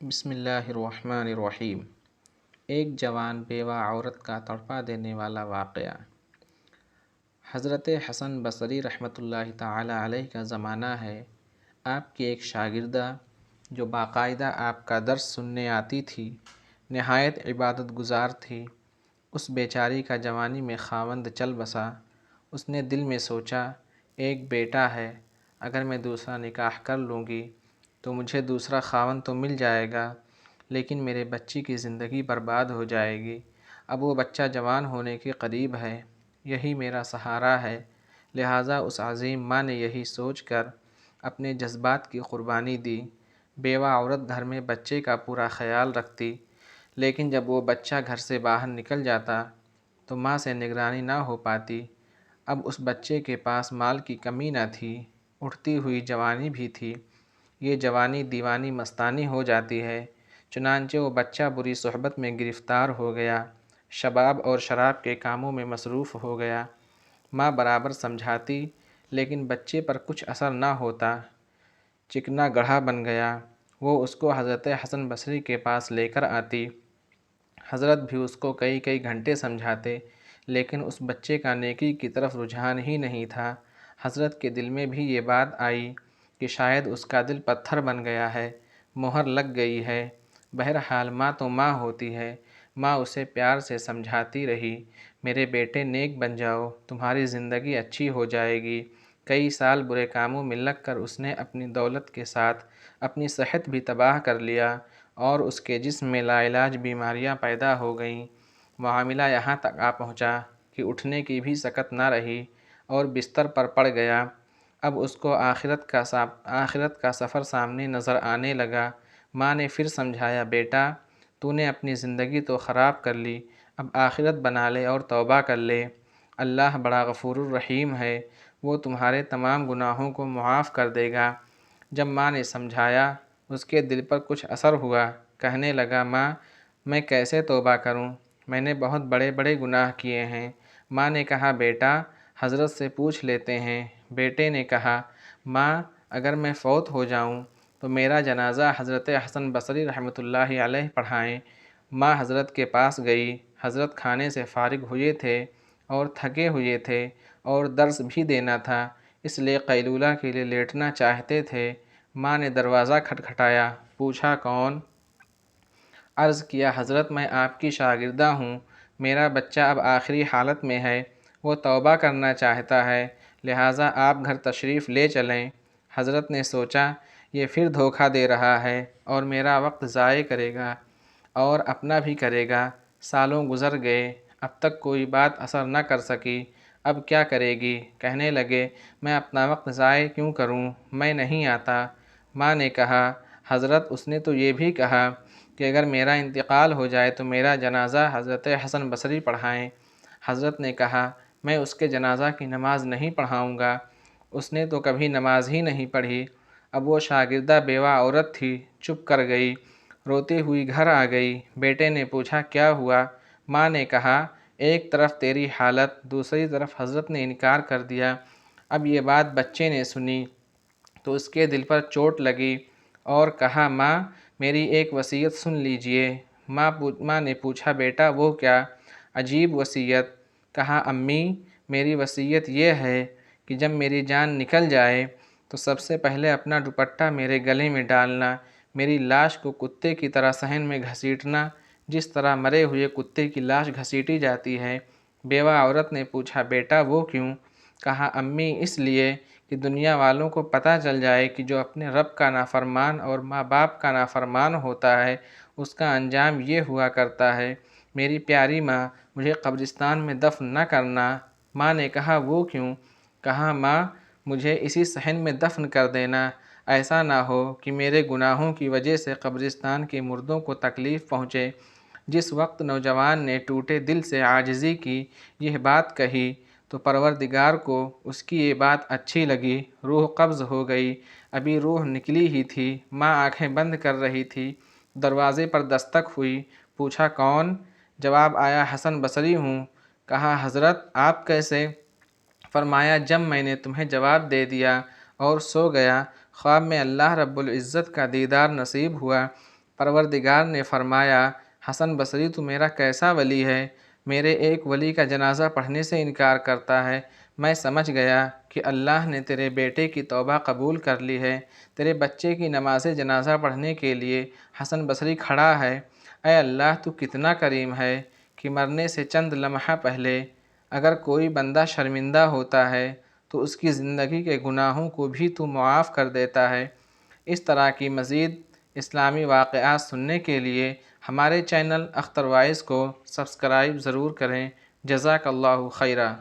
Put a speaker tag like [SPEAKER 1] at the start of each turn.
[SPEAKER 1] بسم اللہ الرحمن الرحیم۔ ایک جوان بیوہ عورت کا تڑپا دینے والا واقعہ۔ حضرت حسن بصری رحمۃ اللہ تعالی علیہ کا زمانہ ہے۔ آپ کی ایک شاگردہ جو باقاعدہ آپ کا درس سننے آتی تھی، نہایت عبادت گزار تھی، اس بیچاری کا جوانی میں خاوند چل بسا۔ اس نے دل میں سوچا، ایک بیٹا ہے، اگر میں دوسرا نکاح کر لوں گی تو مجھے دوسرا خاوند تو مل جائے گا، لیکن میرے بچی کی زندگی برباد ہو جائے گی۔ اب وہ بچہ جوان ہونے کے قریب ہے، یہی میرا سہارا ہے۔ لہٰذا اس عظیم ماں نے یہی سوچ کر اپنے جذبات کی قربانی دی۔ بیوہ عورت گھر میں بچے کا پورا خیال رکھتی، لیکن جب وہ بچہ گھر سے باہر نکل جاتا تو ماں سے نگرانی نہ ہو پاتی۔ اب اس بچے کے پاس مال کی کمی نہ تھی، اٹھتی ہوئی جوانی بھی تھی۔ یہ جوانی دیوانی مستانی ہو جاتی ہے، چنانچہ وہ بچہ بری صحبت میں گرفتار ہو گیا، شباب اور شراب کے کاموں میں مصروف ہو گیا۔ ماں برابر سمجھاتی، لیکن بچے پر کچھ اثر نہ ہوتا، چکنا گڑھا بن گیا۔ وہ اس کو حضرت حسن بصری کے پاس لے کر آتی۔ حضرت بھی اس کو کئی کئی گھنٹے سمجھاتے، لیکن اس بچے کا نیکی کی طرف رجحان ہی نہیں تھا۔ حضرت کے دل میں بھی یہ بات آئی کہ شاید اس کا دل پتھر بن گیا ہے، مہر لگ گئی ہے۔ بہرحال ماں تو ماں ہوتی ہے۔ ماں اسے پیار سے سمجھاتی رہی، میرے بیٹے نیک بن جاؤ، تمہاری زندگی اچھی ہو جائے گی۔ کئی سال برے کاموں میں لگ کر اس نے اپنی دولت کے ساتھ اپنی صحت بھی تباہ کر لیا، اور اس کے جسم میں لاعلاج بیماریاں پیدا ہو گئیں۔ معاملہ یہاں تک آ پہنچا کہ اٹھنے کی بھی سکت نہ رہی اور بستر پر پڑ گیا۔ اب اس کو آخرت کا سفر سامنے نظر آنے لگا۔ ماں نے پھر سمجھایا، بیٹا تو نے اپنی زندگی تو خراب کر لی، اب آخرت بنا لے اور توبہ کر لے۔ اللہ بڑا غفور الرحیم ہے، وہ تمہارے تمام گناہوں کو معاف کر دے گا۔ جب ماں نے سمجھایا، اس کے دل پر کچھ اثر ہوا۔ کہنے لگا، ماں میں کیسے توبہ کروں، میں نے بہت بڑے بڑے گناہ کیے ہیں۔ ماں نے کہا، بیٹا حضرت سے پوچھ لیتے ہیں۔ بیٹے نے کہا، ماں اگر میں فوت ہو جاؤں تو میرا جنازہ حضرت حسن بصری رحمۃ اللہ علیہ پڑھائیں۔ ماں حضرت کے پاس گئی۔ حضرت کھانے سے فارغ ہوئے تھے اور تھکے ہوئے تھے اور درس بھی دینا تھا، اس لیے قیلولہ کے لیے لیٹنا چاہتے تھے۔ ماں نے دروازہ کھٹکھٹایا، پوچھا کون؟ عرض کیا، حضرت میں آپ کی شاگردہ ہوں، میرا بچہ اب آخری حالت میں ہے، وہ توبہ کرنا چاہتا ہے، لہٰذا آپ گھر تشریف لے چلیں۔ حضرت نے سوچا، یہ پھر دھوکہ دے رہا ہے اور میرا وقت ضائع کرے گا اور اپنا بھی کرے گا۔ سالوں گزر گئے، اب تک کوئی بات اثر نہ کر سکی۔ اب کیا کرے گی؟ کہنے لگے، میں اپنا وقت ضائع کیوں کروں، میں نہیں آتا۔ ماں نے کہا، حضرت اس نے تو یہ بھی کہا کہ اگر میرا انتقال ہو جائے تو میرا جنازہ حضرت حسن بصری پڑھائیں۔ حضرت نے کہا، میں اس کے جنازہ کی نماز نہیں پڑھاؤں گا، اس نے تو کبھی نماز ہی نہیں پڑھی۔ اب وہ شاگردہ بیوہ عورت تھی، چپ کر گئی، روتی ہوئی گھر آ گئی۔ بیٹے نے پوچھا، کیا ہوا؟ ماں نے کہا، ایک طرف تیری حالت، دوسری طرف حضرت نے انکار کر دیا۔ اب یہ بات بچے نے سنی تو اس کے دل پر چوٹ لگی اور کہا، ماں میری ایک وصیت سن لیجئے۔ ماں نے پوچھا، بیٹا وہ کیا؟ عجیب وصیت۔ کہا، امی میری وصیت یہ ہے کہ جب میری جان نکل جائے تو سب سے پہلے اپنا دوپٹہ میرے گلے میں ڈالنا، میری لاش کو کتے کی طرح صحن میں گھسیٹنا، جس طرح مرے ہوئے کتے کی لاش گھسیٹی جاتی ہے۔ بیوہ عورت نے پوچھا، بیٹا وہ کیوں؟ کہا، امی اس لیے کہ دنیا والوں کو پتہ چل جائے کہ جو اپنے رب کا نافرمان اور ماں باپ کا نافرمان ہوتا ہے اس کا انجام یہ ہوا کرتا ہے۔ میری پیاری ماں، مجھے قبرستان میں دفن نہ کرنا۔ ماں نے کہا، وہ کیوں؟ کہا، ماں مجھے اسی صحن میں دفن کر دینا، ایسا نہ ہو کہ میرے گناہوں کی وجہ سے قبرستان کے مردوں کو تکلیف پہنچے۔ جس وقت نوجوان نے ٹوٹے دل سے عاجزی کی یہ بات کہی تو پروردگار کو اس کی یہ بات اچھی لگی، روح قبض ہو گئی۔ ابھی روح نکلی ہی تھی، ماں آنکھیں بند کر رہی تھی، دروازے پر دستک ہوئی، پوچھا کون؟ جواب آیا، حسن بصری ہوں۔ کہا، حضرت آپ کیسے؟ فرمایا، جب میں نے تمہیں جواب دے دیا اور سو گیا، خواب میں اللہ رب العزت کا دیدار نصیب ہوا پروردگار نے فرمایا حسن بصری تو میرا کیسا ولی ہے، میرے ایک ولی کا جنازہ پڑھنے سے انکار کرتا ہے۔ میں سمجھ گیا کہ اللہ نے تیرے بیٹے کی توبہ قبول کر لی ہے، تیرے بچے کی نماز جنازہ پڑھنے کے لیے حسن بصری کھڑا ہے۔ اے اللہ تو کتنا کریم ہے کہ مرنے سے چند لمحہ پہلے اگر کوئی بندہ شرمندہ ہوتا ہے تو اس کی زندگی کے گناہوں کو بھی تو معاف کر دیتا ہے۔ اس طرح کی مزید اسلامی واقعات سننے کے لیے ہمارے چینل اختر وائس کو سبسکرائب ضرور کریں۔ جزاک اللہ خیرہ۔